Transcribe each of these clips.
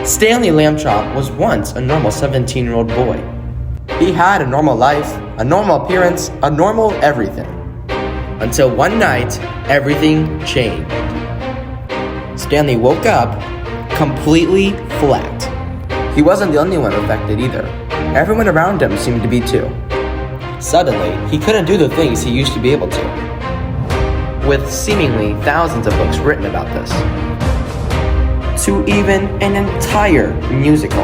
Stanley Lambchop was once a normal 17-year-old boy. He had a normal life, a normal appearance, a normal everything. Until one night, everything changed. Stanley woke up completely flat. He wasn't the only one affected either. Everyone around him seemed to be too. Suddenly, he couldn't do the things he used to be able to. With seemingly thousands of books written about this, to even an entire musical.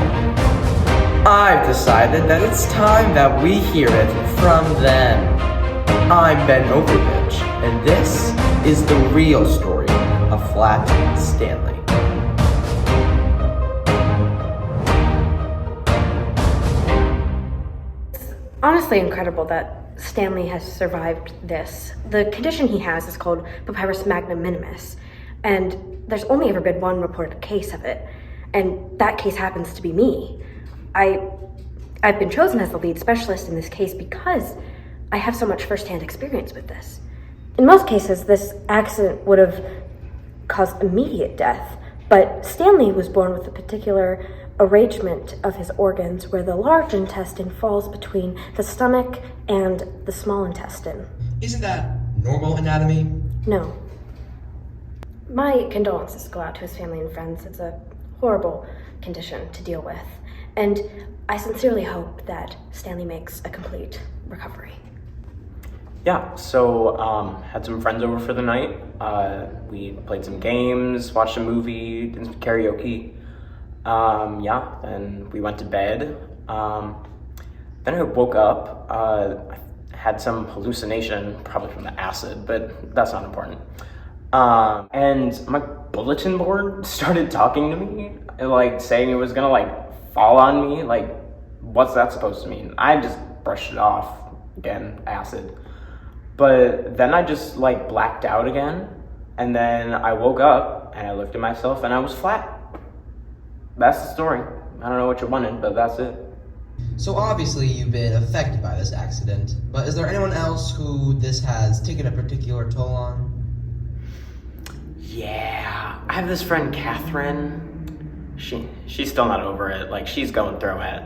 I've decided that it's time that we hear it from them. I'm Ben Overbitch, and this is the real story of Flat Stanley. It's honestly incredible that Stanley has survived this. The condition he has is called papyrus magnum minimus, and there's only ever been one reported case of it, and that case happens to be me. I've been chosen as the lead specialist in this case because I have so much firsthand experience with this. In most cases, this accident would have caused immediate death, but Stanley was born with a particular arrangement of his organs where the large intestine falls between the stomach and the small intestine. Isn't that normal anatomy? No. My condolences go out to his family and friends. It's a horrible condition to deal with, and I sincerely hope that Stanley makes a complete recovery. Yeah, so had some friends over for the night. We played some games, watched a movie, did some karaoke. And we went to bed. Then I woke up. I had some hallucination, probably from the acid, but that's not important. And my bulletin board started talking to me, like saying it was gonna fall on me. Like, what's that supposed to mean? I just brushed it off. Again, acid. But then I just blacked out again, and then I woke up and I looked at myself and I was flat. That's the story. I don't know what you wanted, but that's it. So obviously you've been affected by this accident, but is there anyone else who this has taken a particular toll on? Yeah, I have this friend, Catherine. She's still not over it. She's going through it.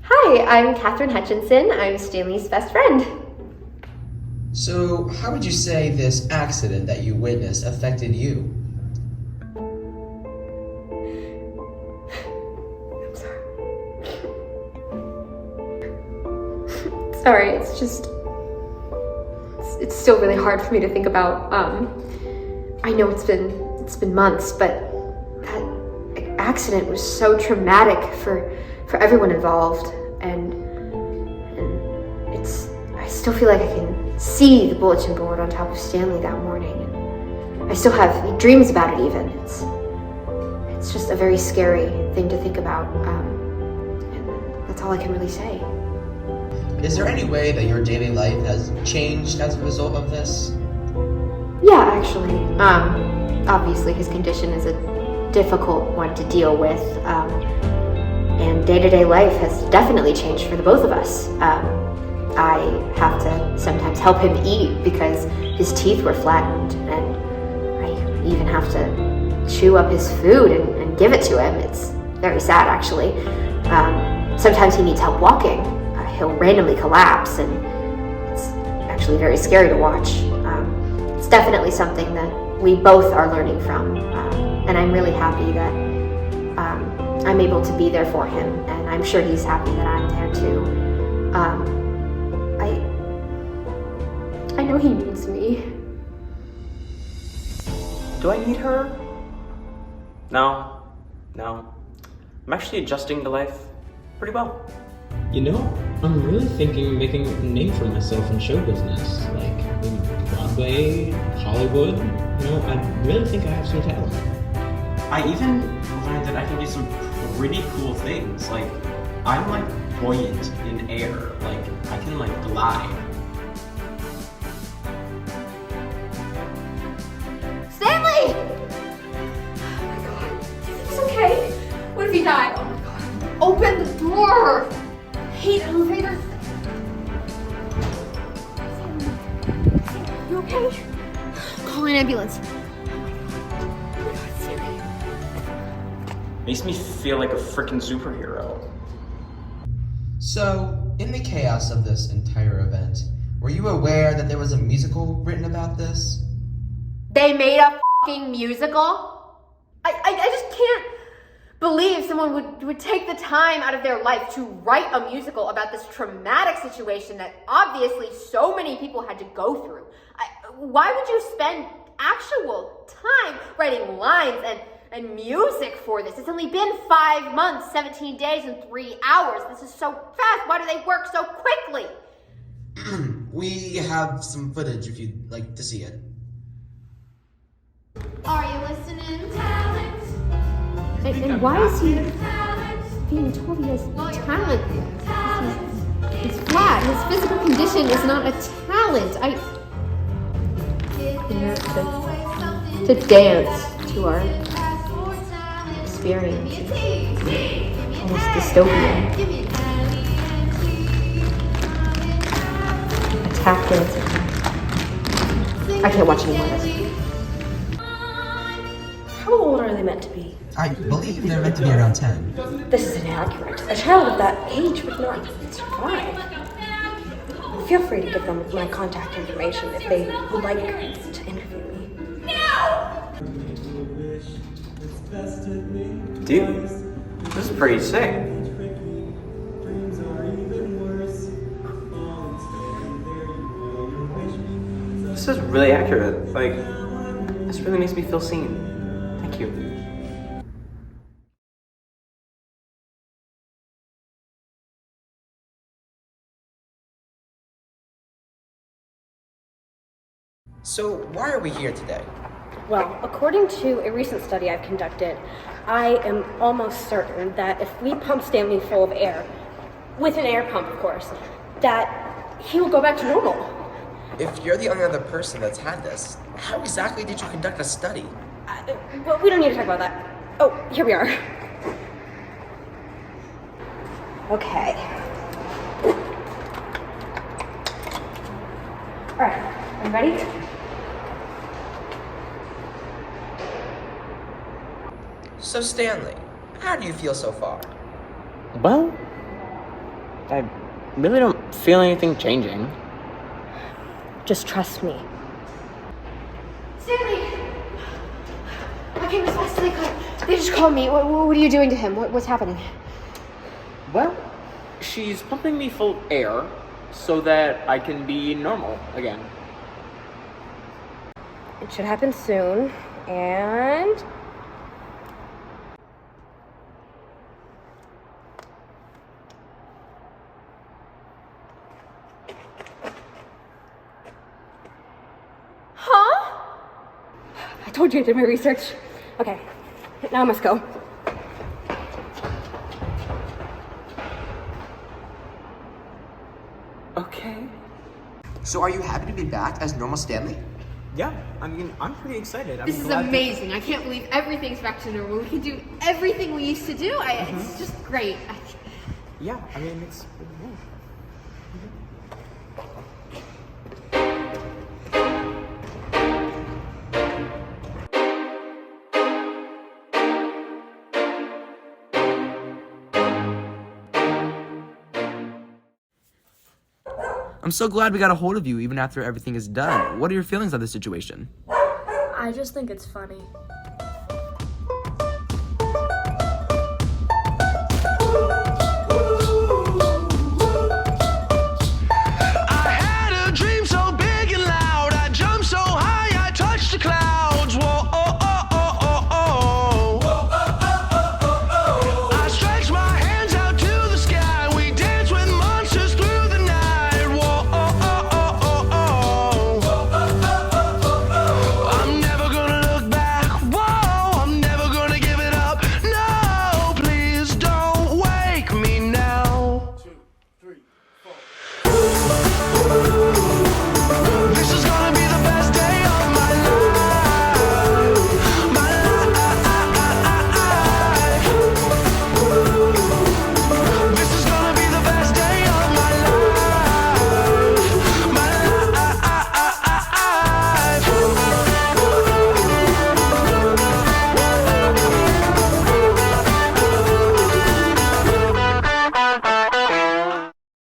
Hi, I'm Catherine Hutchinson. I'm Stanley's best friend. So how would you say this accident that you witnessed affected you? I'm sorry. Sorry, it's still really hard for me to think about. I know it's been months, but that accident was so traumatic for everyone involved, and I still feel like I can see the bulletin board on top of Stanley that morning, and I still have dreams about it even. It's just a very scary thing to think about, and that's all I can really say. Is there any way that your daily life has changed as a result of this? Yeah, actually. Obviously his condition is a difficult one to deal with, and day-to-day life has definitely changed for the both of us. I have to sometimes help him eat because his teeth were flattened, and I even have to chew up his food and give it to him. It's very sad, actually. Sometimes he needs help walking. He'll randomly collapse, and it's actually very scary to watch. It's definitely something that we both are learning from, and I'm really happy that I'm able to be there for him, and I'm sure he's happy that I'm there too. I know he needs me. Do I need her? No. I'm actually adjusting to life pretty well. You know, I'm really thinking of making a name for myself in show business, maybe Broadway, Hollywood. I really think I have some talent. I even learned that I can do some pretty cool things. I'm buoyant in air. I can glide. Stanley! Oh my god, do you think he's okay? What if he died? Oh my god, open the door! I hate elevators. Stanley, you okay? Call an ambulance. Oh my god, Stanley. Makes me feel like a freaking superhero. So, in the chaos of this entire event, were you aware that there was a musical written about this? They made a fucking musical? I just can't believe someone would take the time out of their life to write a musical about this traumatic situation that obviously so many people had to go through. Why would you spend actual time writing lines and music for this? It's only been 5 months, 17 days, and 3 hours. This is so fast. Why do they work so quickly? We have some footage if you'd like to see it. Are you listening? And why is he being told he has talent? He's flat. His physical condition is not a talent. To dance to our experience. Almost dystopian. A tap dancing. I can't watch anymore of this. How old are they meant to be? I believe they're meant to be around 10. This is inaccurate. A child of that age would not survive. Feel free to give them my contact information if they would like to interview me. Dude, this is pretty sick. This is really accurate. Like, this really makes me feel seen. Thank you. So, why are we here today? Well, according to a recent study I've conducted, I am almost certain that if we pump Stanley full of air, with an air pump of course, that he will go back to normal. If you're the only other person that's had this, how exactly did you conduct a study? Well, we don't need to talk about that. Oh, here we are. Okay. All right, are you ready? So, Stanley, how do you feel so far? Well, I really don't feel anything changing. Just trust me. Stanley! I came as fast as I could. They just called me. What are you doing to him? What's happening? Well, she's pumping me full of air so that I can be normal again. It should happen soon, and... I told you I did my research. Okay, now I must go. Okay. So, are you happy to be back as normal Stanley? Yeah, I mean, I'm pretty excited. This is amazing. I can't believe everything's back to normal. We can do everything we used to do. It's just great. Yeah, I mean, it's... I'm so glad we got a hold of you even after everything is done. What are your feelings on this situation? I just think it's funny.